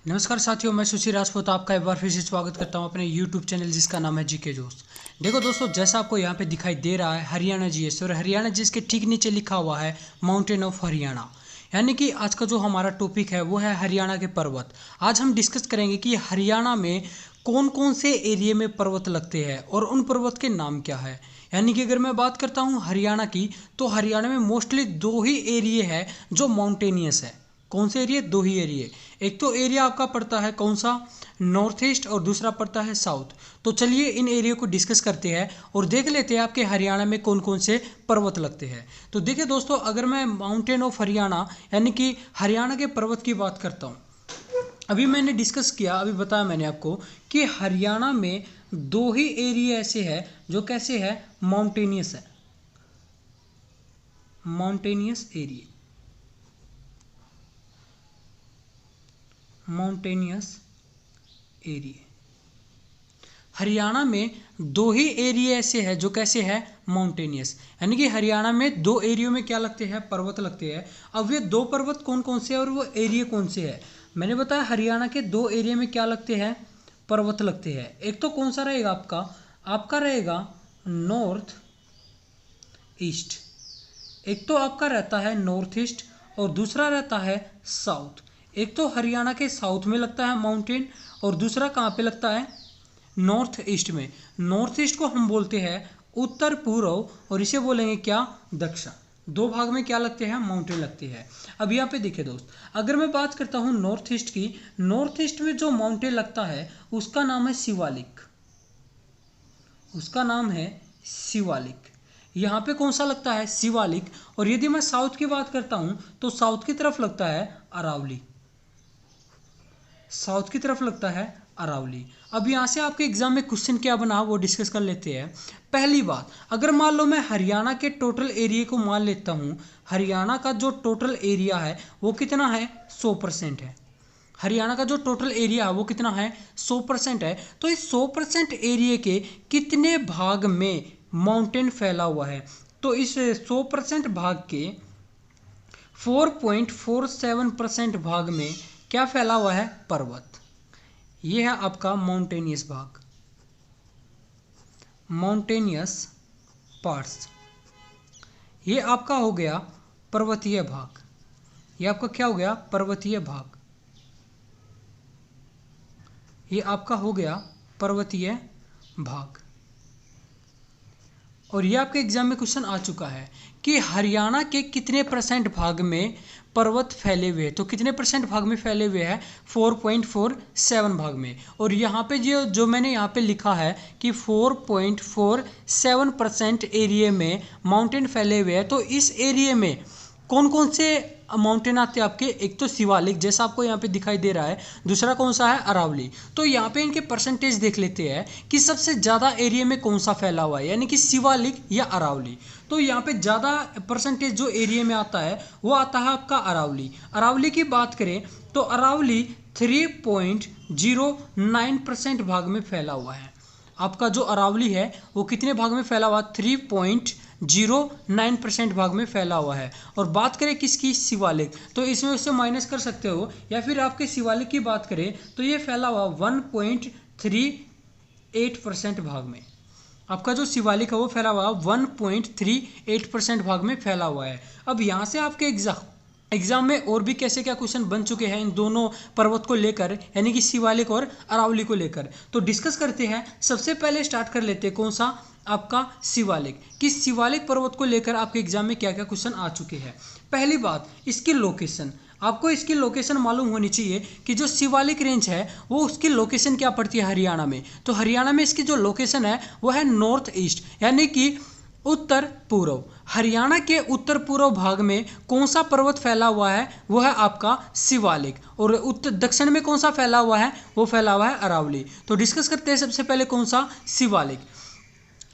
नमस्कार साथियों, मैं सुशील राजपूत आपका एक बार फिर से स्वागत करता हूं अपने YouTube चैनल जिसका नाम है जीके जोश। देखो दोस्तों, जैसा आपको यहां पे दिखाई दे रहा है हरियाणा जीएस, और हरियाणा जीएस के ठीक नीचे लिखा हुआ है माउंटेन ऑफ हरियाणा। यानी कि आज का जो हमारा टॉपिक है वो है हरियाणा के पर्वत। आज हम डिस्कस करेंगे कि हरियाणा में कौन कौन से एरिया में पर्वत लगते हैं और उन पर्वत के नाम क्या है। यानी कि अगर मैं बात करता हूँ हरियाणा की, तो हरियाणा में मोस्टली दो ही एरिया है जो माउंटेनियस है। कौन से एरिया? दो ही एरिया। एक तो एरिया आपका पड़ता है कौन सा, नॉर्थ ईस्ट, और दूसरा पड़ता है साउथ। तो चलिए इन एरिया को डिस्कस करते हैं और देख लेते हैं आपके हरियाणा में कौन कौन से पर्वत लगते हैं। तो देखिए दोस्तों, अगर मैं माउंटेन ऑफ हरियाणा यानी कि हरियाणा के पर्वत की बात करता हूँ, अभी मैंने डिस्कस किया, अभी बताया मैंने आपको कि हरियाणा में दो ही एरिया ऐसे हैं जो कैसे है, माउंटेनियस है, mountainous area, mountainous area. Haryana में दो ही एरिया ऐसे हैं जो कैसे है, माउंटेनियस। यानी कि हरियाणा में दो एरियो में क्या लगते हैं, पर्वत लगते हैं। अब ये दो पर्वत कौन कौन से हैं और वो एरिया कौन से है, मैंने बताया हरियाणा के दो एरिया में क्या लगते हैं, पर्वत लगते हैं। एक तो कौन सा रहेगा आपका रहेगा नॉर्थ ईस्ट। एक तो आपका रहता है नॉर्थ ईस्ट और दूसरा रहता है साउथ। एक तो हरियाणा के साउथ में लगता है माउंटेन और दूसरा कहाँ पे लगता है, नॉर्थ ईस्ट में। नॉर्थ ईस्ट को हम बोलते हैं उत्तर पूर्व और इसे बोलेंगे क्या, दक्षिण। दो भाग में क्या लगते हैं, माउंटेन लगते हैं। अब यहाँ पे देखिए दोस्त, अगर मैं बात करता हूँ नॉर्थ ईस्ट की, नॉर्थ ईस्ट में जो माउंटेन लगता है उसका नाम है शिवालिक, उसका नाम है शिवालिक। यहाँ पे कौन सा लगता है, शिवालिक। और यदि मैं साउथ की बात करता हूँ तो साउथ की तरफ लगता है अरावली, साउथ की तरफ लगता है अरावली। अब यहाँ से आपके एग्जाम में क्वेश्चन क्या बना वो डिस्कस कर लेते हैं। पहली बात, अगर मान लो मैं हरियाणा के टोटल एरिया को मान लेता हूँ, हरियाणा का जो टोटल एरिया है वो कितना है, 100% है। हरियाणा का जो टोटल एरिया है वो कितना है, 100% है। तो इस 100% एरिया के कितने भाग में माउंटेन फैला हुआ है, तो इस 100% भाग के 4.47% भाग में क्या फैला हुआ है, पर्वत। ये है आपका माउंटेनियस भाग, माउंटेनियस पार्ट्स। ये आपका हो गया पर्वतीय भाग, ये आपका क्या हो गया, पर्वतीय भाग। ये आपका हो गया पर्वतीय भाग। और ये आपके एग्जाम में क्वेश्चन आ चुका है कि हरियाणा के कितने परसेंट भाग में पर्वत फैले हुए हैं। तो कितने परसेंट भाग में फैले हुए हैं, 4.47 भाग में। और यहाँ पे जो मैंने यहाँ पे लिखा है कि 4.47% एरिया में माउंटेन फैले हुए हैं। तो इस एरिया में कौन कौन से माउंटेन आते हैं आपके, एक तो शिवालिक जैसा आपको यहाँ पे दिखाई दे रहा है, दूसरा कौन सा है, अरावली। तो यहाँ पे इनके परसेंटेज देख लेते हैं कि सबसे ज़्यादा एरिया में कौन सा फैला हुआ है, यानी कि शिवालिक या अरावली। तो यहाँ पे ज़्यादा परसेंटेज जो एरिया में आता है वो आता है आपका अरावली। अरावली की बात करें तो अरावली 3.09% भाग में फैला हुआ है। आपका जो अरावली है वो कितने भाग में फैला हुआ, 3.09% भाग में फैला हुआ है। और बात करें किसकी, शिवालिक, तो इसमें उससे माइनस कर सकते हो, या फिर आपके शिवालिक की बात करें तो ये फैला हुआ 1.38% भाग में। आपका जो शिवालिक है वो फैला हुआ 1.38% भाग में फैला हुआ है। अब यहाँ से आपके एग्जाम में और भी कैसे क्या क्वेश्चन बन चुके हैं इन दोनों पर्वत को लेकर, यानी कि शिवालिक और अरावली को लेकर, तो डिस्कस करते हैं। सबसे पहले स्टार्ट कर लेते हैं कौन सा, आपका शिवालिक। कि शिवालिक पर्वत को लेकर आपके एग्जाम में क्या क्या क्वेश्चन आ चुके हैं। पहली बात, इसकी लोकेशन। आपको इसकी लोकेशन मालूम होनी चाहिए कि जो शिवालिक रेंज है वो उसकी लोकेशन क्या पड़ती है हरियाणा में। तो हरियाणा में इसकी जो लोकेशन है वो है नॉर्थ ईस्ट, यानी कि उत्तर पूर्व। हरियाणा के उत्तर पूर्व भाग में कौन सा पर्वत फैला हुआ है, वो है आपका शिवालिक। और उत्तर दक्षिण में कौन सा फैला हुआ है, वो फैला हुआ है अरावली। तो डिस्कस करते हैं सबसे पहले कौन सा, शिवालिक।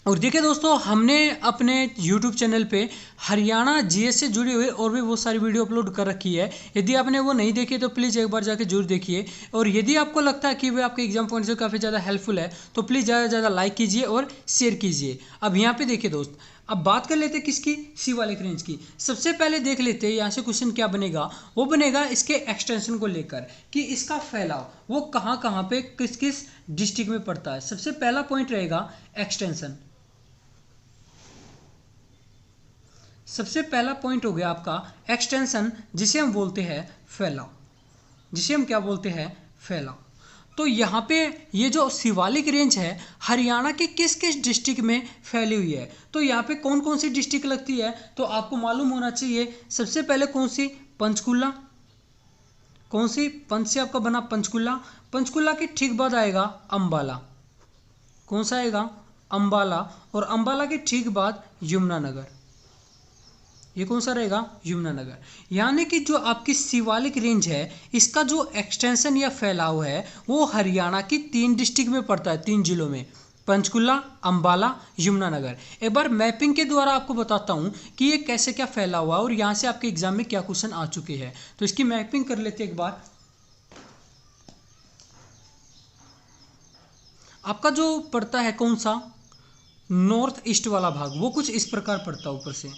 और देखिए दोस्तों, हमने अपने YouTube चैनल पे हरियाणा जीएस से जुड़ी हुई और भी बहुत सारी वीडियो अपलोड कर रखी है। यदि आपने वो नहीं देखी तो प्लीज़ एक बार जाके जरूर देखिए। और यदि आपको लगता है कि वो आपके एग्जाम पॉइंट से काफ़ी ज़्यादा हेल्पफुल है तो प्लीज़ ज़्यादा से ज़्यादा लाइक कीजिए और शेयर कीजिए। अब यहाँ पे देखिए दोस्त, अब बात कर लेते हैं किसकी, शिवालिक रेंज की। सबसे पहले देख लेते हैं यहाँ से क्वेश्चन क्या बनेगा, वो बनेगा इसके एक्सटेंशन को लेकर कि इसका फैलाव वो कहाँ कहाँ पे किस किस डिस्ट्रिक्ट में पड़ता है। सबसे पहला पॉइंट रहेगा एक्सटेंशन। सबसे पहला पॉइंट हो गया आपका एक्सटेंशन, जिसे हम बोलते हैं फैलाव, जिसे हम क्या बोलते हैं, फैलाव। तो यहाँ पे ये जो शिवालिक रेंज है हरियाणा के किस किस डिस्ट्रिक्ट में फैली हुई है, तो यहाँ पे कौन कौन सी डिस्ट्रिक्ट लगती है, तो आपको मालूम होना चाहिए। सबसे पहले कौन सी, पंचकुला। कौन सी, पंच से आपका बना पंचकुला। पंचकुला के ठीक बाद आएगा अंबाला। कौन सा आएगा, अंबाला। और अंबाला के ठीक बाद यमुनानगर। ये कौन सा रहेगा, यमुनानगर। यानी कि जो आपकी शिवालिक रेंज है इसका जो एक्सटेंशन या फैलाव है वो हरियाणा की 3 डिस्ट्रिक्ट में पड़ता है, 3 जिलों में, पंचकुला, अंबाला, यमुनानगर। एक बार मैपिंग के द्वारा आपको बताता हूँ कि ये कैसे क्या फैला हुआ और यहाँ से आपके एग्जाम में क्या क्वेश्चन आ चुके हैं। तो इसकी मैपिंग कर लेते एक बार। आपका जो पड़ता है कौन सा, नॉर्थ ईस्ट वाला भाग, वो कुछ इस प्रकार पड़ता है ऊपर से।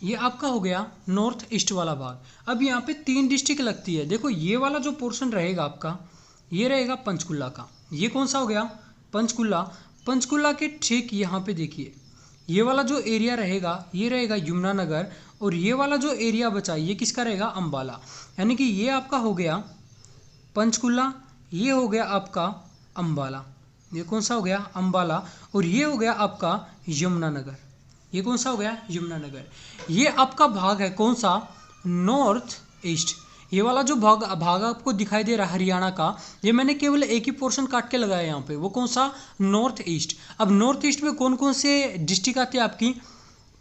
ये आपका हो गया नॉर्थ ईस्ट वाला भाग। अब यहाँ पे 3 डिस्ट्रिक्ट लगती है। देखो ये वाला जो पोर्शन रहेगा आपका, ये रहेगा पंचकुला का। ये कौन सा हो गया, पंचकुला। पंचकुला के ठीक यहाँ पे देखिए ये वाला जो एरिया रहेगा ये रहेगा यमुनानगर, और ये वाला जो एरिया बचा ये किसका रहेगा, अंबाला। यानी कि ये आपका हो गया पंचकुला, ये हो गया आपका अंबाला। ये कौन सा हो गया, अंबाला। और ये हो गया आपका यमुनानगर। ये कौन सा हो गया, यमुनानगर। ये आपका भाग है कौन सा, नॉर्थ ईस्ट। ये वाला जो भाग आपको दिखाई दे रहा है हरियाणा का, ये मैंने केवल एक ही पोर्शन काट के लगाया यहाँ पे, वो कौन सा, नॉर्थ ईस्ट। अब नॉर्थ ईस्ट में कौन कौन से डिस्ट्रिक्ट आते हैं आपकी,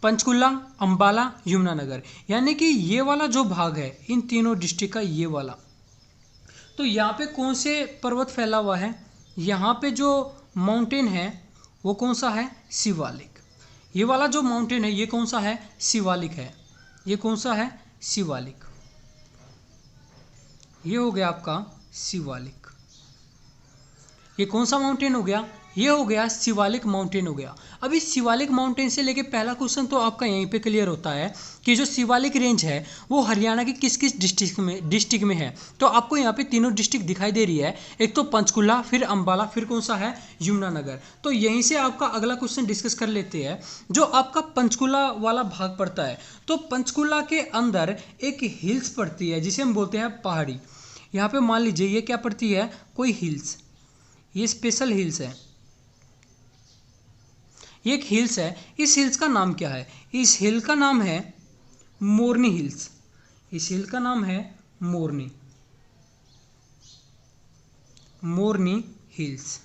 पंचकुला, अंबाला, यमुनानगर। यानी कि ये वाला जो भाग है इन तीनों डिस्ट्रिक्ट का ये वाला। तो यहाँ पे कौन से पर्वत फैला हुआ है, यहाँ पे जो माउंटेन है वो कौन सा है, शिवालिक। ये वाला जो माउंटेन है ये कौन सा है, शिवालिक है। ये कौन सा है, शिवालिक। ये हो गया आपका शिवालिक। ये कौन सा माउंटेन हो गया, ये हो गया शिवालिक माउंटेन हो गया। अब इस शिवालिक माउंटेन से लेके पहला क्वेश्चन तो आपका यहीं पे क्लियर होता है कि जो शिवालिक रेंज है वो हरियाणा की किस किस डिस्ट्रिक्ट में है। तो आपको यहाँ पे तीनों डिस्ट्रिक्ट दिखाई दे रही है, एक तो पंचकुला, फिर अंबाला, फिर कौन सा है, यमुनानगर। तो यहीं से आपका अगला क्वेश्चन डिस्कस कर लेते हैं। जो आपका पंचकुला वाला भाग पड़ता है, तो पंचकुला के अंदर एक हिल्स पड़ती है जिसे हम बोलते हैं पहाड़ी। यहाँ पे मान लीजिए ये क्या पड़ती है, कोई हिल्स, ये स्पेशल हिल्स है, ये एक हिल्स है। इस हिल्स का नाम क्या है, इस हिल का नाम है मोरनी हिल्स। इस हिल का नाम है मोरनी हिल्स।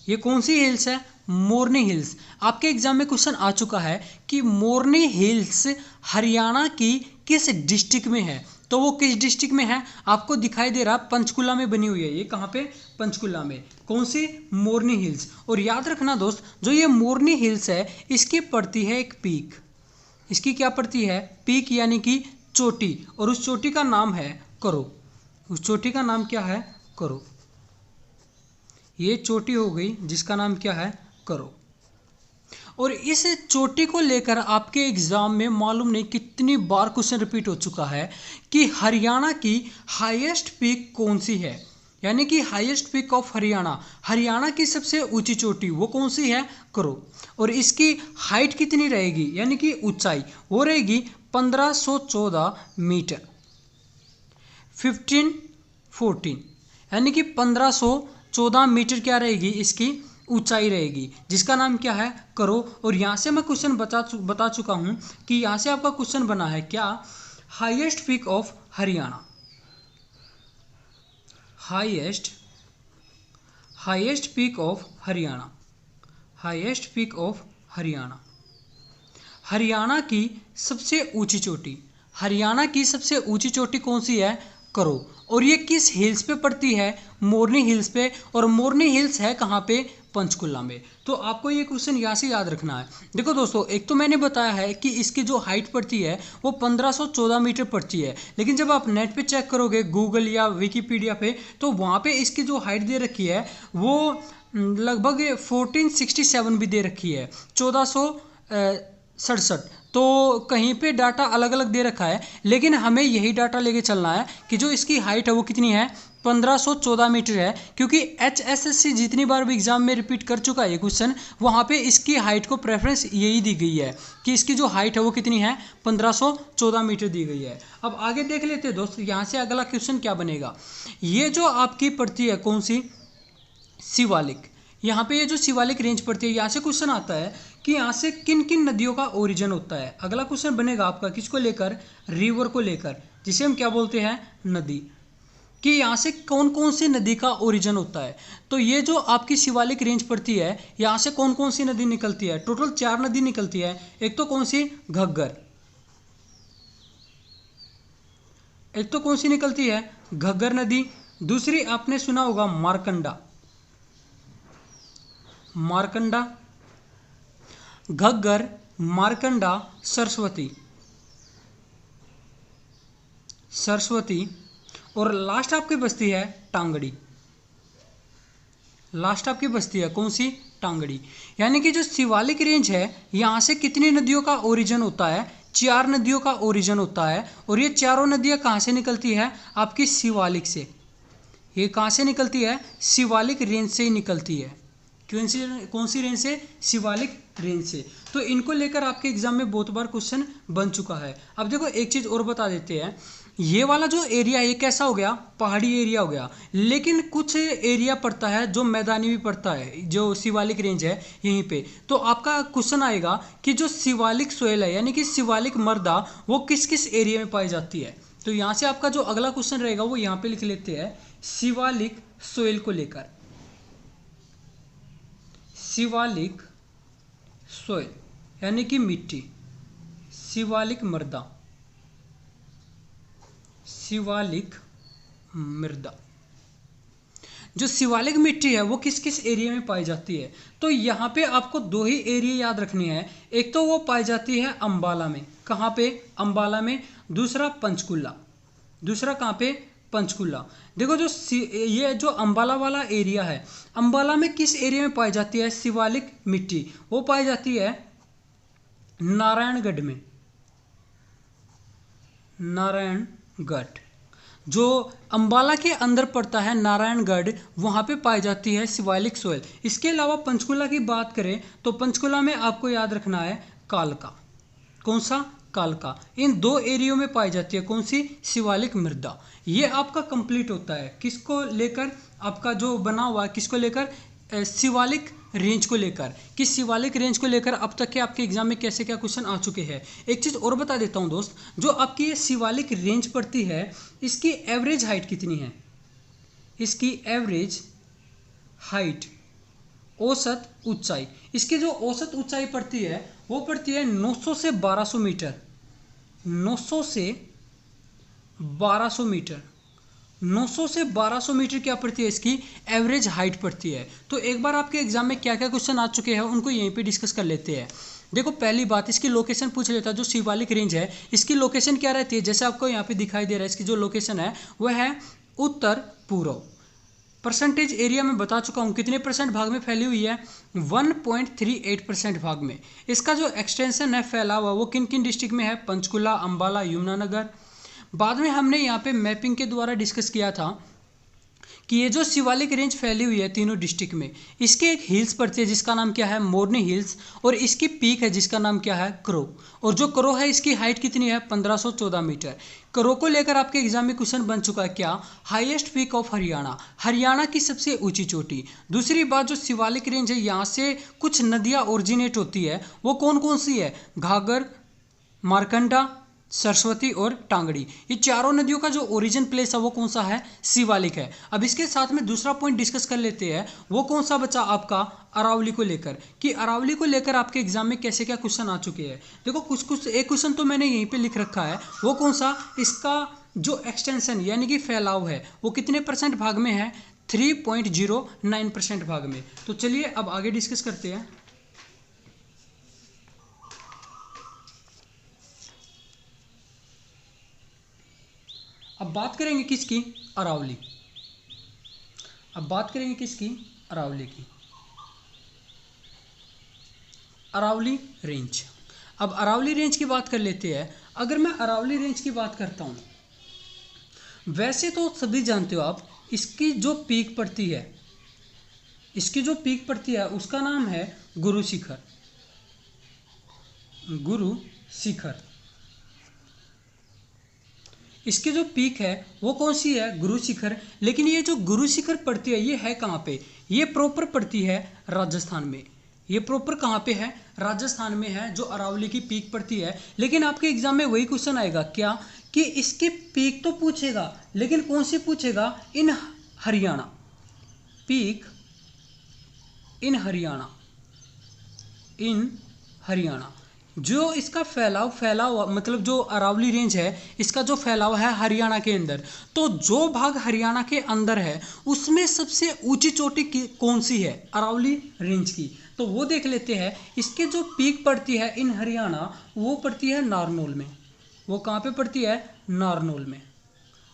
ये कौन सी हिल्स है, मोरनी हिल्स। आपके एग्जाम में क्वेश्चन आ चुका है कि मोरनी हिल्स हरियाणा की किस डिस्ट्रिक्ट में है, तो वो किस डिस्ट्रिक्ट में है, आपको दिखाई दे रहा पंचकुला में बनी हुई है। ये कहाँ पे, पंचकुला में। कौन सी, मोरनी हिल्स। और याद रखना दोस्त, जो ये मोरनी हिल्स है इसकी पड़ती है एक पीक। इसकी क्या पड़ती है, पीक, यानी कि चोटी। और उस चोटी का नाम है करो। उस चोटी का नाम क्या है, करो। ये चोटी हो गई जिसका नाम क्या है, करो। और इस चोटी को लेकर आपके एग्जाम में मालूम नहीं कितनी बार क्वेश्चन रिपीट हो चुका है कि हरियाणा की हाईएस्ट पीक कौन सी है। यानी कि highest peak of Haryana, Haryana की सबसे ऊंची चोटी वो कौन सी है, करो। और इसकी हाइट कितनी रहेगी, यानी कि ऊंचाई वो रहेगी 1514 मीटर, 1514, यानी कि 1514 मीटर क्या रहेगी इसकी ऊंचाई रहेगी, जिसका नाम क्या है, करो। और यहाँ से मैं क्वेश्चन बता चुका हूँ कि यहाँ से आपका क्वेश्चन बना है क्या, highest peak of Haryana. Highest peak of Haryana, highest peak of Haryana. Haryana की सबसे ऊंची चोटी, हरियाणा की सबसे ऊंची चोटी कौन सी है? करो। और ये किस हिल्स पे पड़ती है? मोरनी हिल्स पे। और मोरनी हिल्स है कहाँ पे? पंचकुला में। तो आपको ये क्वेश्चन यहाँ से याद रखना है। देखो दोस्तों, एक तो मैंने बताया है कि इसकी जो हाइट पड़ती है वो 1514 मीटर पड़ती है, लेकिन जब आप नेट पे चेक करोगे गूगल या विकीपीडिया पे, तो वहाँ पे इसकी जो हाइट दे रखी है वो लगभग 1467 भी दे रखी है, 1467। तो कहीं पे डाटा अलग अलग दे रखा है, लेकिन हमें यही डाटा लेके चलना है कि जो इसकी हाइट है वो कितनी है? 1514 मीटर है, क्योंकि HSSC जितनी बार भी एग्जाम में रिपीट कर चुका है ये क्वेश्चन, वहाँ पे इसकी हाइट को प्रेफरेंस यही दी गई है कि इसकी जो हाइट है वो कितनी है? 1514 मीटर दी गई है। अब आगे देख लेते हैं दोस्त, यहाँ से अगला क्वेश्चन क्या बनेगा। ये जो आपकी पड़ती है कौन सी? शिवालिक। यहाँ पे ये जो शिवालिक रेंज पड़ती है, यहाँ से क्वेश्चन आता है कि यहाँ से किन किन नदियों का ओरिजिन होता है। अगला क्वेश्चन बनेगा आपका किसको लेकर? रिवर को लेकर, जिसे हम क्या बोलते हैं? नदी। कि यहाँ से कौन कौन सी नदी का ओरिजिन होता है। तो ये जो आपकी शिवालिक रेंज पड़ती है, यहाँ से कौन कौन सी नदी निकलती है? टोटल 4 नदी निकलती है। एक तो कौन सी? घग्गर। एक तो कौन सी निकलती है? घग्गर नदी। दूसरी आपने सुना होगा मारकंडा। मारकंडा, घग्गर, मारकंडा, सरस्वती। सरस्वती। और लास्ट आपकी बस्ती है टांगड़ी। लास्ट आपकी बस्ती है कौन सी? टांगड़ी। यानी कि जो शिवालिक रेंज है, यहाँ से कितनी नदियों का ओरिजिन होता है? 4 नदियों का ओरिजिन होता है। और ये चारों नदियाँ कहाँ से निकलती है? आपकी शिवालिक से। ये कहाँ से निकलती है? शिवालिक रेंज से ही निकलती है। कौन सी रेंज से? शिवालिक रेंज से। तो इनको लेकर आपके एग्जाम में बहुत बार क्वेश्चन बन चुका है। अब देखो एक चीज़ और बता देते हैं, ये वाला जो एरिया है ये कैसा हो गया? पहाड़ी एरिया हो गया। लेकिन कुछ एरिया पड़ता है जो मैदानी भी पड़ता है, जो शिवालिक रेंज है यहीं पे। तो आपका क्वेश्चन आएगा कि जो शिवालिक सोयल है, यानी कि शिवालिक मृदा, वो किस किस एरिया में पाई जाती है। तो यहाँ से आपका जो अगला क्वेश्चन रहेगा वो यहाँ पे लिख लेते हैं, शिवालिक सोयल को लेकर। शिवालिक सोयल यानी कि मिट्टी, शिवालिक मृदा। शिवालिक मृदा, जो शिवालिक मिट्टी है वो किस किस एरिया में पाई जाती है। तो यहाँ पे आपको 2 ही एरिया याद रखने हैं। एक तो वो पाई जाती है अंबाला में। कहाँ पे? अंबाला में। दूसरा पंचकुला। दूसरा कहाँ पे? पंचकुला। देखो जो ये जो अंबाला वाला एरिया है, अंबाला में किस एरिया में पाई जाती है शिवालिक मिट्टी? वो पाई जाती है नारायणगढ़ में। नारायणगढ़ जो अंबाला के अंदर पड़ता है, नारायणगढ़, वहाँ पे पाई जाती है शिवालिक सोयल। इसके अलावा पंचकुला की बात करें तो पंचकुला में आपको याद रखना है कालका। कौन सा? कालका। इन 2 एरियो में पाई जाती है कौन सी? शिवालिक मृदा। ये आपका कंप्लीट होता है किसको लेकर? आपका जो बना हुआ है किसको लेकर? शिवालिक रेंज को लेकर। कि शिवालिक रेंज को लेकर अब तक के आपके एग्जाम में कैसे क्या क्वेश्चन आ चुके हैं। एक चीज़ और बता देता हूँ दोस्त, जो आपकी ये शिवालिक रेंज पड़ती है, इसकी एवरेज हाइट कितनी है? इसकी एवरेज हाइट, औसत ऊंचाई, इसकी जो औसत ऊंचाई पड़ती है वो पड़ती है 900 से 1200 मीटर। 900 से 1200 मीटर। 900 से 1200 मीटर क्या पड़ती है? इसकी एवरेज हाइट पड़ती है। तो एक बार आपके एग्जाम में क्या क्या क्वेश्चन आ चुके हैं उनको यहीं पे डिस्कस कर लेते हैं। देखो पहली बात, इसकी लोकेशन पूछ लेता है। जो शिवालिक रेंज है इसकी लोकेशन क्या रहती है? जैसे आपको यहाँ पे दिखाई दे रहा है, इसकी जो लोकेशन है वह है उत्तर पूर्व। परसेंटेज एरिया में बता चुका हूँ कितने % भाग में फैली हुई है? 1.38% भाग में। इसका जो एक्सटेंशन है फैला हुआ, वो किन किन डिस्ट्रिक्ट में है? पंचकुला, अंबाला, यमुनानगर। बाद में हमने यहाँ पे मैपिंग के द्वारा डिस्कस किया था कि ये जो शिवालिक रेंज फैली हुई है तीनों डिस्ट्रिक्ट में, इसके एक हिल्स पड़ती है जिसका नाम क्या है? मोरनी हिल्स। और इसकी पीक है जिसका नाम क्या है? करो। और जो करो है इसकी हाइट कितनी है? 1514 मीटर। करो को लेकर आपके एग्जाम में क्वेश्चन बन चुका है क्या? Highest peak of Haryana, Haryana की सबसे ऊंची चोटी। दूसरी बात, जो शिवालिक रेंज है यहाँ से कुछ नदियाँ ओरिजिनेट होती है, वो कौन कौन सी है? घाघर, मारकंडा, सरस्वती और टांगड़ी, ये चारों नदियों का जो ओरिजिन प्लेस है वो कौन सा है, शिवालिक है। अब इसके साथ में दूसरा पॉइंट डिस्कस कर लेते हैं, वो कौन सा बचा आपका अरावली को लेकर, कि अरावली को लेकर आपके एग्जाम में कैसे क्या क्वेश्चन आ चुके हैं। देखो कुछ एक क्वेश्चन तो मैंने यहीं पे लिख रखा है, वो कौन सा, इसका जो एक्सटेंशन यानी कि फैलाव है वो कितने परसेंट भाग में है, 3.09% भाग में। तो चलिए अब आगे डिस्कस करते हैं। अब बात करेंगे किसकी, अरावली। अब बात करेंगे किसकी, अरावली की, अरावली रेंज। अब अरावली रेंज की बात कर लेते हैं। अगर मैं अरावली रेंज की बात करता हूं, वैसे तो सभी जानते हो आप, इसकी जो पीक पड़ती है, इसकी जो पीक पड़ती है उसका नाम है गुरु शिखर, गुरु शिखर। इसकी जो पीक है वो कौन सी है, गुरु शिखर। लेकिन ये जो गुरु शिखर पड़ती है ये है कहाँ पे, ये प्रॉपर पड़ती है राजस्थान में। ये प्रॉपर कहाँ पे है, राजस्थान में है जो अरावली की पीक पड़ती है। लेकिन आपके एग्जाम में वही क्वेश्चन आएगा क्या, कि इसकी पीक तो पूछेगा लेकिन कौन सी पूछेगा, इन हरियाणा, पीक इन हरियाणा, इन हरियाणा। जो इसका फैलाव मतलब जो अरावली रेंज है इसका जो फैलाव है हरियाणा के अंदर, तो जो भाग हरियाणा के अंदर है उसमें सबसे ऊंची चोटी कौन सी है, अरावली रेंज की। तो वो देख लेते हैं। इसके जो पीक पड़ती है इन हरियाणा, वो पड़ती है नारनौल में। वो कहाँ पे पड़ती है, नारनौल में।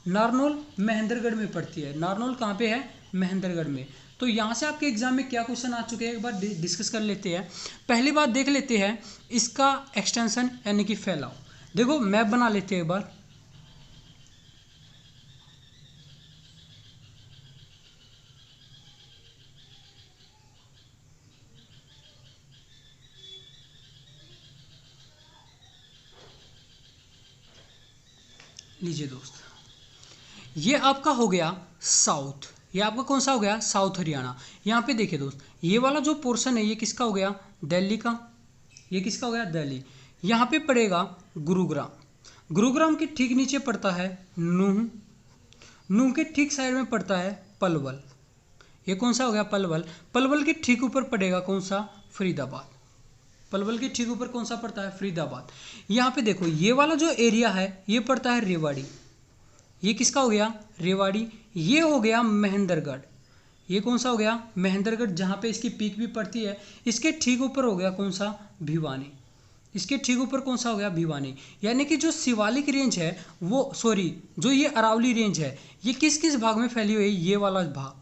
नारनौल महेंद्रगढ़ में पड़ती है। नारनौल कहाँ पे है, महेंद्रगढ़ में। तो यहाँ से आपके एग्जाम में क्या क्वेश्चन आ चुके हैं एक बार डिस्कस कर लेते हैं। पहली बात देख लेते हैं इसका एक्सटेंशन यानी कि फैलाव। देखो मैप बना लेते हैं एक बार। लीजिए दोस्त, ये आपका हो गया साउथ, ये आपका कौन सा हो गया, साउथ हरियाणा। यहाँ पे देखिए दोस्त, ये वाला जो पोर्शन है ये किसका हो गया, दिल्ली का। ये किसका हो गया, दिल्ली। यहाँ पे पड़ेगा गुरुग्राम। गुरुग्राम के ठीक नीचे पड़ता है नूह। नूह के ठीक साइड में पड़ता है पलवल। ये कौन सा हो गया, पलवल। पलवल के ठीक ऊपर पड़ेगा कौन सा, फरीदाबाद। पलवल के ठीक ऊपर कौन सा पड़ता है, फरीदाबाद। यहाँ पे देखो ये वाला जो एरिया है ये पड़ता है रेवाड़ी। ये किसका हो गया, रेवाड़ी। ये हो गया महेंद्रगढ़। ये कौन सा हो गया, महेंद्रगढ़, जहाँ पे इसकी पीक भी पड़ती है। इसके ठीक ऊपर हो गया कौन सा, भिवानी। इसके ठीक ऊपर कौन सा हो गया, भिवानी। यानी कि जो शिवालिक रेंज है वो, सॉरी, जो ये अरावली रेंज है ये किस किस भाग में फैली हुई है, ये वाला भाग।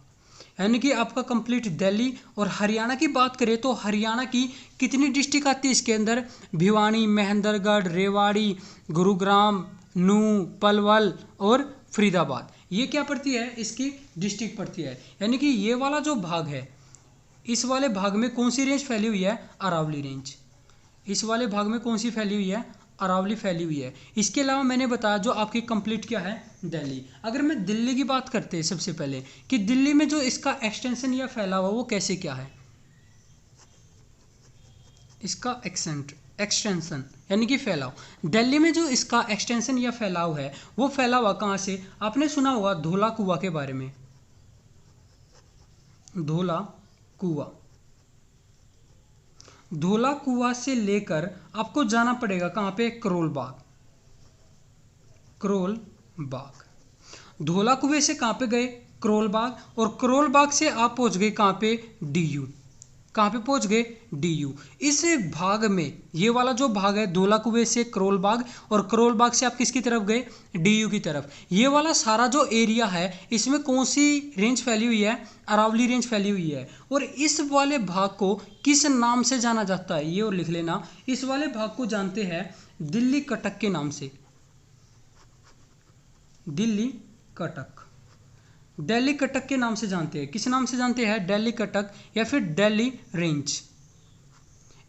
यानी कि आपका कंप्लीट दिल्ली। और हरियाणा की बात करें तो हरियाणा की कितनी डिस्ट्रिक्ट आती है इसके अंदर, भिवानी, महेंद्रगढ़, रेवाड़ी, गुरुग्राम, नूह, पलवल और फरीदाबाद। ये क्या पड़ती है, इसकी डिस्ट्रिक्ट पड़ती है। यानी कि ये वाला जो भाग है, इस वाले भाग में कौन सी रेंज फैली हुई है, अरावली रेंज। इस वाले भाग में कौन सी फैली हुई है, अरावली फैली हुई है। इसके अलावा मैंने बताया जो आपकी कंप्लीट क्या है, दिल्ली। अगर मैं दिल्ली की बात करते हैं सबसे पहले, कि दिल्ली में जो इसका एक्सटेंशन या फैलाव है वो कैसे क्या है, इसका एक्सटेंशन यानी कि फैलाव। दिल्ली में जो इसका एक्सटेंशन या फैलाव है वो फैला हुआ कहाँ से, आपने सुना होगा धौला कुआं के बारे में। धौला कुआं, धौला कुआं से लेकर आपको जाना पड़ेगा कहाँ पे, करोल बाग। करोल बाग, धौला कुएं से कहाँ पे गए, करोल बाग। और करोल बाग से आप पहुंच गए कहाँ पे, डीयू। कहाँ पे पहुंच गए, डीयू। इस भाग में ये वाला जो भाग है धौला कुएं से करोल बाग, और करोल बाग से आप किसकी तरफ गए, डीयू की तरफ। ये वाला सारा जो एरिया है इसमें कौन सी रेंज फैली हुई है, अरावली रेंज फैली हुई है। और इस वाले भाग को किस नाम से जाना जाता है, ये और लिख लेना। इस वाले भाग को जानते हैं दिल्ली कटक के नाम से। दिल्ली कटक, दिल्ली कटक के नाम से जानते हैं। किस नाम से जानते हैं, दिल्ली कटक या फिर दिल्ली रेंज।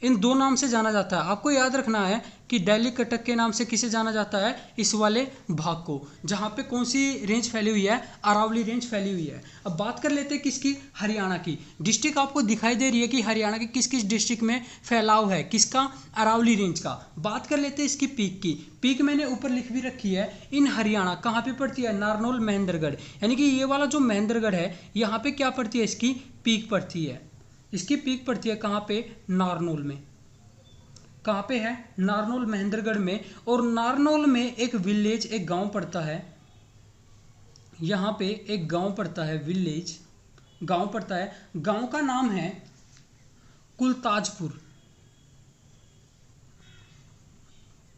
इन दो नाम से जाना जाता है। आपको याद रखना है कि दिल्ली कटक के नाम से किसे जाना जाता है, इस वाले भाग को, जहाँ पे कौन सी रेंज फैली हुई है, अरावली रेंज फैली हुई है। अब बात कर लेते हैं किसकी, हरियाणा की। डिस्ट्रिक्ट आपको दिखाई दे रही है कि हरियाणा के किस किस डिस्ट्रिक्ट में फैलाव है, किसका, अरावली रेंज का। बात कर लेते हैं इसकी पीक की। पीक मैंने ऊपर लिख भी रखी है, इन हरियाणा कहाँ पे पड़ती है, नारनौल महेंद्रगढ़, यानी कि ये वाला जो महेंद्रगढ़ है यहाँ पे क्या पड़ती है, इसकी पीक पड़ती है। इसकी पीक पड़ती है कहाँ पे, नारनौल में। कहाँ पे है, नारनौल महेंद्रगढ़ में। और नारनौल में एक विलेज, एक गांव पड़ता है, यहाँ पे एक गांव पड़ता है, विलेज गांव पड़ता है। गांव का नाम है कुलताजपुर।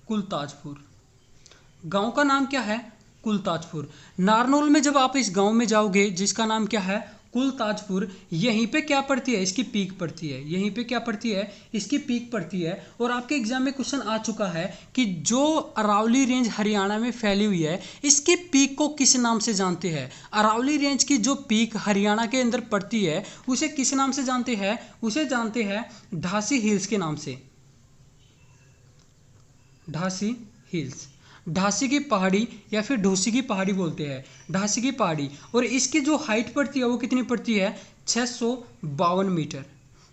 कुलताजपुर गांव का नाम क्या है, कुलताजपुर। नारनौल में जब आप इस गांव में जाओगे जिसका नाम क्या है, कुलताजपुर, यहीं पे क्या पड़ती है, इसकी पीक पड़ती है। यहीं पे क्या पड़ती है, इसकी पीक पड़ती है। और आपके एग्जाम में क्वेश्चन आ चुका है कि जो अरावली रेंज हरियाणा में फैली हुई है, इसकी पीक को किस नाम से जानते हैं। अरावली रेंज की जो पीक हरियाणा के अंदर पड़ती है उसे किस नाम से जानते हैं, उसे जानते हैं ढासी हिल्स के नाम से। ढासी हिल्स, ढासी की पहाड़ी या फिर ढोसी की पहाड़ी बोलते हैं, ढासी की पहाड़ी। और इसकी जो हाइट पड़ती है वो कितनी पड़ती है, 652 मीटर।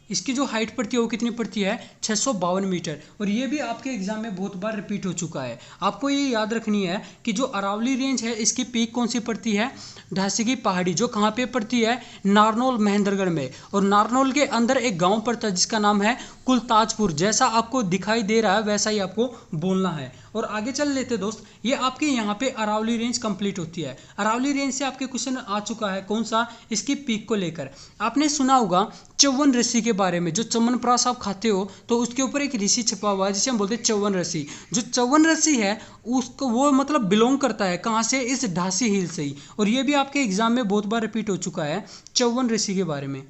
इसकी जो हाइट पड़ती है वो कितनी पड़ती है, 652 मीटर। और ये भी आपके एग्जाम में बहुत बार रिपीट हो चुका है। आपको ये याद रखनी है कि जो अरावली रेंज है इसकी पीक कौन सी पड़ती है, ढासी की पहाड़ी, जो कहाँ पे पड़ती है, नारनौल महेंद्रगढ़ में। और नारनौल के अंदर एक गांव पड़ता है जिसका नाम है कुलताजपुर। जैसा आपको दिखाई दे रहा है वैसा ही आपको बोलना है। और आगे चल लेते दोस्त, ये आपके यहाँ पे अरावली रेंज कंप्लीट होती है। अरावली रेंज से आपके क्वेश्चन आ चुका है, कौन सा, इसकी पीक को लेकर। आपने सुना होगा च्यवन ऋषि के बारे में। जो च्यवनप्राश आप खाते हो तो उसके ऊपर एक ऋषि छपा हुआ है जिसे हम बोलते हैं च्यवन ऋषि। जो च्यवन ऋषि है उसको, वो मतलब बिलोंग करता है कहाँ से, इस ढासी हिल से ही। और ये भी आपके एग्जाम में बहुत बार रिपीट हो चुका है च्यवन ऋषि के बारे में।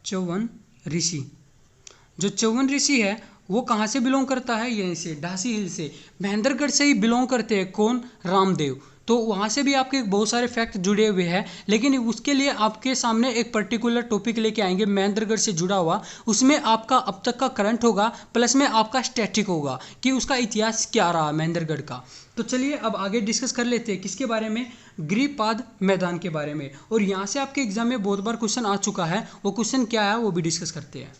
च्यवन ऋषि, जो च्यवन ऋषि है वो कहाँ से बिलोंग करता है, यहीं से, ढासी हिल से, महेंद्रगढ़ से ही बिलोंग करते हैं। कौन, रामदेव। तो वहाँ से भी आपके बहुत सारे फैक्ट जुड़े हुए हैं, लेकिन उसके लिए आपके सामने एक पर्टिकुलर टॉपिक लेके आएंगे महेंद्रगढ़ से जुड़ा हुआ। उसमें आपका अब तक का करंट होगा, प्लस में आपका स्टैटिक होगा कि उसका इतिहास क्या रहा महेंद्रगढ़ का। तो चलिए अब आगे डिस्कस कर लेते हैं किसके बारे में, गिरिपाद मैदान के बारे में। और यहाँ से आपके एग्जाम में बहुत बार क्वेश्चन आ चुका है, वो क्वेश्चन क्या है वो भी डिस्कस करते हैं।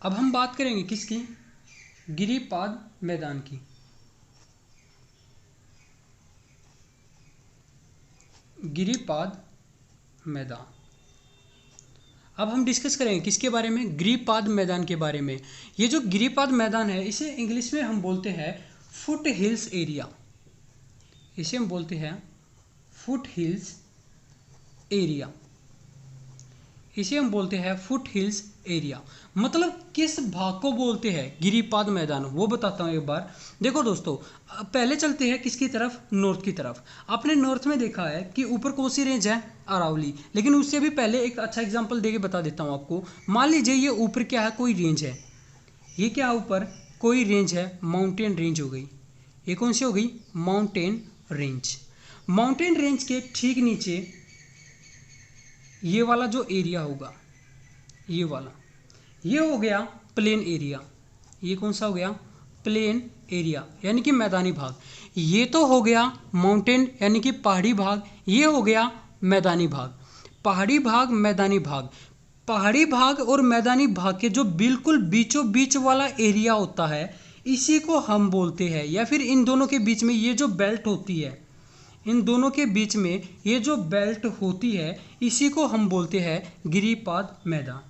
अब हम बात करेंगे किसकी, गिरिपाद मैदान की। गिरिपाद मैदान, अब हम डिस्कस करेंगे किसके बारे में, गिरिपाद मैदान के बारे में। ये जो गिरिपाद मैदान है इसे इंग्लिश में हम बोलते हैं फुट हिल्स एरिया। इसे हम बोलते हैं फुट हिल्स एरिया। इसे हम बोलते हैं फुट हिल्स एरिया। मतलब किस भाग को बोलते हैं गिरिपाद मैदान, वो बताता हूँ एक बार। देखो दोस्तों, पहले चलते हैं किसकी तरफ, नॉर्थ की तरफ। आपने नॉर्थ में देखा है कि ऊपर कौन सी रेंज है, अरावली। लेकिन उससे भी पहले एक अच्छा एग्जांपल देके बता देता हूँ आपको। मान लीजिए ये ऊपर क्या है, कोई रेंज है। ये क्या ऊपर कोई रेंज है, माउंटेन रेंज हो गई। ये कौन सी हो गई, माउंटेन रेंज। माउंटेन रेंज के ठीक नीचे ये वाला जो एरिया होगा, ये वाला, ये हो गया प्लेन एरिया। ये कौन सा हो गया, प्लेन एरिया, यानी कि मैदानी भाग। ये तो हो गया माउंटेन यानी कि पहाड़ी भाग, ये हो गया मैदानी भाग। पहाड़ी भाग, मैदानी भाग। पहाड़ी भाग और मैदानी भाग के जो बिल्कुल बीचों बीच वाला एरिया होता है इसी को हम बोलते हैं, या फिर इन दोनों के बीच में ये जो बेल्ट होती है, इन दोनों के बीच में ये जो बेल्ट होती है इसी को हम बोलते हैं गिरिपाद मैदान।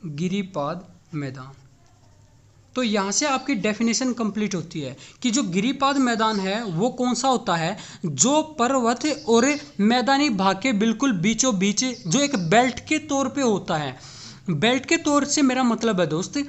गिरिपाद मैदान। तो यहाँ से आपकी डेफिनेशन कंप्लीट होती है कि जो गिरिपाद मैदान है वो कौन सा होता है, जो पर्वत और मैदानी भाग के बिल्कुल बीचों बीच जो एक बेल्ट के तौर पे होता है। बेल्ट के तौर से मेरा मतलब है दोस्त,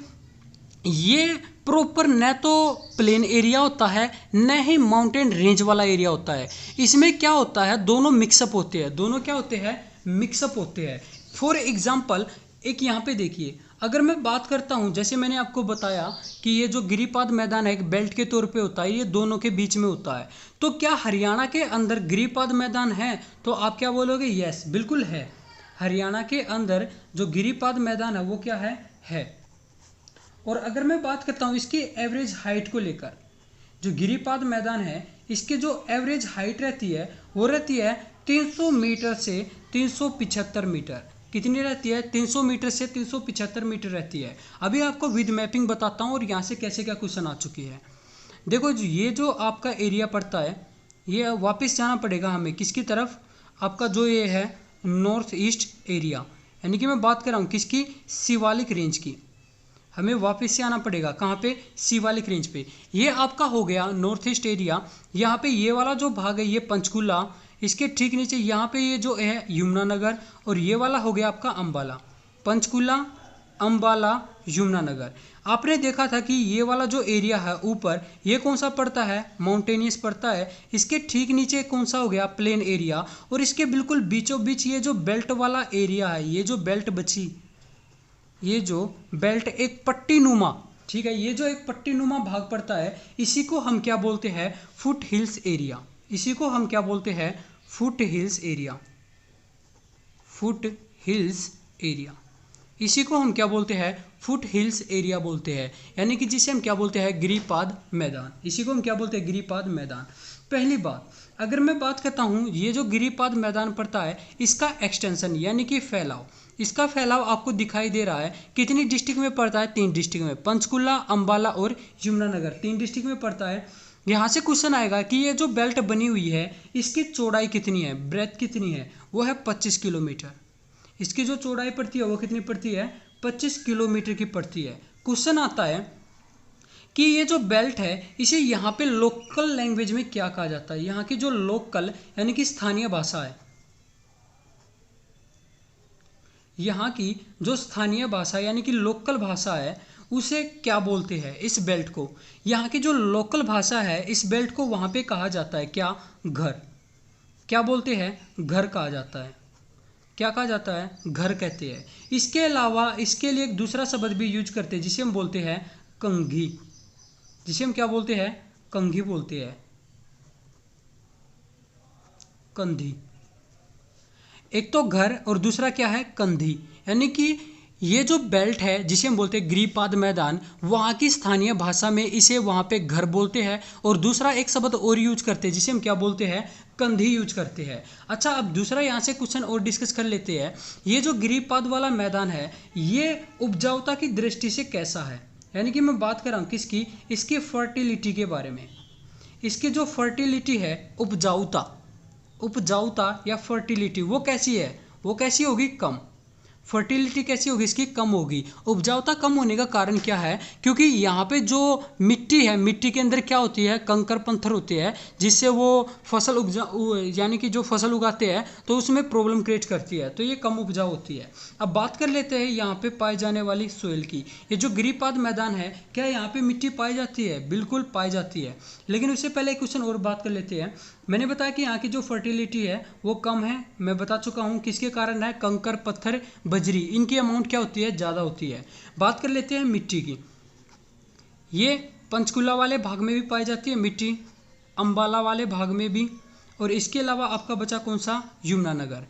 ये प्रॉपर न तो प्लेन एरिया होता है न ही माउंटेन रेंज वाला एरिया होता है। इसमें क्या होता है, दोनों मिक्सअप होते हैं। दोनों क्या होते हैं, मिक्सअप होते हैं। फॉर एग्जाम्पल एक यहाँ पे देखिए, अगर मैं बात करता हूँ, जैसे मैंने आपको बताया कि ये जो गिरिपाद मैदान है एक बेल्ट के तौर पे होता है, ये दोनों के बीच में होता है। तो क्या हरियाणा के अंदर गिरिपाद मैदान है? तो आप क्या बोलोगे? यस, बिल्कुल है। हरियाणा के अंदर जो गिरिपाद मैदान है वो क्या है। और अगर मैं बात करता हूँ इसकी एवरेज हाइट को लेकर, जो गिरिपाद मैदान है इसके जो एवरेज हाइट रहती है वो रहती है 300 मीटर से 375 मीटर। कितनी रहती है? 300 मीटर से 375 मीटर रहती है। अभी आपको विद मैपिंग बताता हूँ और यहाँ से कैसे क्या क्वेश्चन आ चुकी है। देखो जी, ये जो आपका एरिया पड़ता है ये वापस जाना पड़ेगा हमें किसकी तरफ? आपका जो ये है नॉर्थ ईस्ट एरिया, यानी कि मैं बात कर रहा हूँ किसकी? शिवालिक रेंज की। हमें वापस से आना पड़ेगा कहाँ पे? शिवालिक रेंज पे। ये आपका हो गया नॉर्थ ईस्ट एरिया। यहाँ पे ये वाला जो भाग है ये पंचकुला, इसके ठीक नीचे यहाँ पे ये जो है यमुनानगर, और ये वाला हो गया आपका अंबाला। पंचकुला, अंबाला, यमुनानगर। आपने देखा था कि ये वाला जो एरिया है ऊपर, ये कौन सा पड़ता है? माउंटेनियस पड़ता है। इसके ठीक नीचे कौन सा हो गया? Plain area. और इसके बिल्कुल बीचों बीच ये जो बेल्ट वाला एरिया है, ये जो बेल्ट बची, ये जो बेल्ट एक पट्टी नुमा, ठीक है, ये जो एक पट्टी नुमा भाग पड़ता है इसी को हम क्या बोलते हैं? Foot hills area. इसी को हम क्या बोलते हैं? Foot hills area. Foot hills area, इसी को हम क्या बोलते हैं? फुट हिल्स एरिया बोलते हैं। यानी कि जिसे हम क्या बोलते हैं? गिरिपाद मैदान। इसी को हम क्या बोलते हैं? गिरिपाद मैदान। पहली बात, अगर मैं बात करता हूँ ये जो गिरिपाद मैदान पड़ता है इसका एक्सटेंशन यानी कि फैलाव, इसका फैलाव आपको दिखाई दे रहा है। कितनी डिस्ट्रिक्ट में पड़ता है? 3 डिस्ट्रिक्ट में, पंचकुला, अंबाला और यमुनानगर, 3 डिस्ट्रिक्ट में पड़ता है। यहाँ से क्वेश्चन आएगा कि ये जो बेल्ट बनी हुई है इसकी चौड़ाई कितनी है, ब्रेथ कितनी है? वो है 25 किलोमीटर। इसकी जो चौड़ाई पड़ती है वो कितनी पड़ती है? 25 किलोमीटर की पड़ती है। क्वेश्चन आता है कि ये जो बेल्ट है इसे यहाँ पे लोकल लैंग्वेज में क्या कहा जाता है? यहाँ की जो लोकल यानी कि स्थानीय भाषा है, यहाँ की जो स्थानीय भाषा यानी कि लोकल भाषा है उसे क्या बोलते हैं? इस बेल्ट को, यहाँ की जो लोकल भाषा है इस बेल्ट को वहाँ पे कहा जाता है क्या? घर। क्या बोलते हैं? घर कहा जाता है। क्या कहा जाता है? घर कहते हैं। इसके अलावा इसके लिए एक दूसरा शब्द भी यूज करते हैं जिसे हम बोलते हैं कंघी। जिसे हम क्या बोलते हैं? कंघी बोलते हैं, कंधी। एक तो घर और दूसरा क्या है? कंधी। यानी कि ये जो बेल्ट है जिसे हम बोलते हैं गिरिपाद मैदान, वहाँ की स्थानीय भाषा में इसे वहाँ पे घर बोलते हैं, और दूसरा एक शब्द और यूज करते हैं जिसे हम क्या बोलते हैं? कंधी यूज करते हैं। अच्छा, अब दूसरा यहाँ से क्वेश्चन और डिस्कस कर लेते हैं। ये जो गिरिपाद वाला मैदान है ये उपजाऊता की दृष्टि से कैसा है? यानी कि मैं बात कर रहा हूँ किसकी? इसकी फर्टिलिटी के बारे में। इसकी जो फर्टिलिटी है, उपजाऊता या फर्टिलिटी, वो कैसी है? वो कैसी होगी? कम। फर्टिलिटी कैसी होगी इसकी? कम होगी। उपजाऊता कम होने का कारण क्या है? क्योंकि यहाँ पे जो मिट्टी है, मिट्टी के अंदर क्या होती है? कंकर पत्थर होते हैं, जिससे वो फसल यानी कि जो फसल उगाते हैं तो उसमें प्रॉब्लम क्रिएट करती है, तो ये कम उपजाऊ होती है। अब बात कर लेते हैं यहाँ पे पाई जाने वाली सोइल की। ये जो गिरिपाद मैदान है, क्या यहाँ पे मिट्टी पाई जाती है? बिल्कुल पाई जाती है। लेकिन उससे पहले एक क्वेश्चन और बात कर लेते हैं। मैंने बताया कि यहाँ की जो फर्टिलिटी है वो कम है। मैं बता चुका हूँ किसके कारण है? कंकर, पत्थर, बजरी, इनकी अमाउंट क्या होती है? ज़्यादा होती है। बात कर लेते हैं मिट्टी की। ये पंचकुला वाले भाग में भी पाई जाती है मिट्टी, अंबाला वाले भाग में भी, और इसके अलावा आपका बचा कौन सा? यमुनानगर।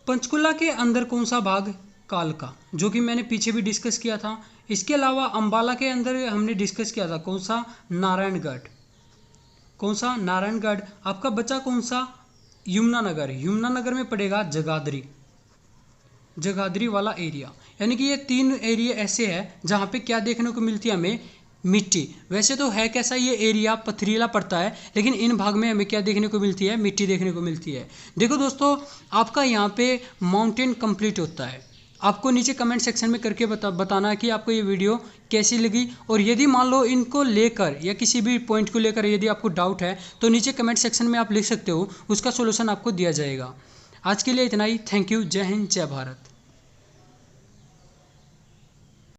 पंचकुला के अंदर कौन सा भाग? कालका, जो कि मैंने पीछे भी डिस्कस किया था। इसके अलावा अंबाला के अंदर हमने डिस्कस किया था कौन सा? नारायणगढ़। कौन सा? नारायणगढ़। आपका बचा कौन सा? यमुनानगर। यमुनानगर में पड़ेगा जगाधरी, जगाधरी वाला एरिया। यानी कि ये 3 एरिया ऐसे हैं जहाँ पे क्या देखने को मिलती है हमें? मिट्टी। वैसे तो है कैसा ये एरिया? पथरीला पड़ता है, लेकिन इन भाग में हमें क्या देखने को मिलती है? मिट्टी देखने को मिलती है। देखो दोस्तों, आपका यहाँ पे माउंटेन कंप्लीट होता है। आपको नीचे कमेंट सेक्शन में करके बताना कि आपको ये वीडियो कैसी लगी, और यदि मान लो इनको लेकर या किसी भी पॉइंट को लेकर यदि आपको डाउट है तो नीचे कमेंट सेक्शन में आप लिख सकते हो, उसका सोल्यूशन आपको दिया जाएगा। आज के लिए इतना ही। Thank you. जय हिंद, जय भारत।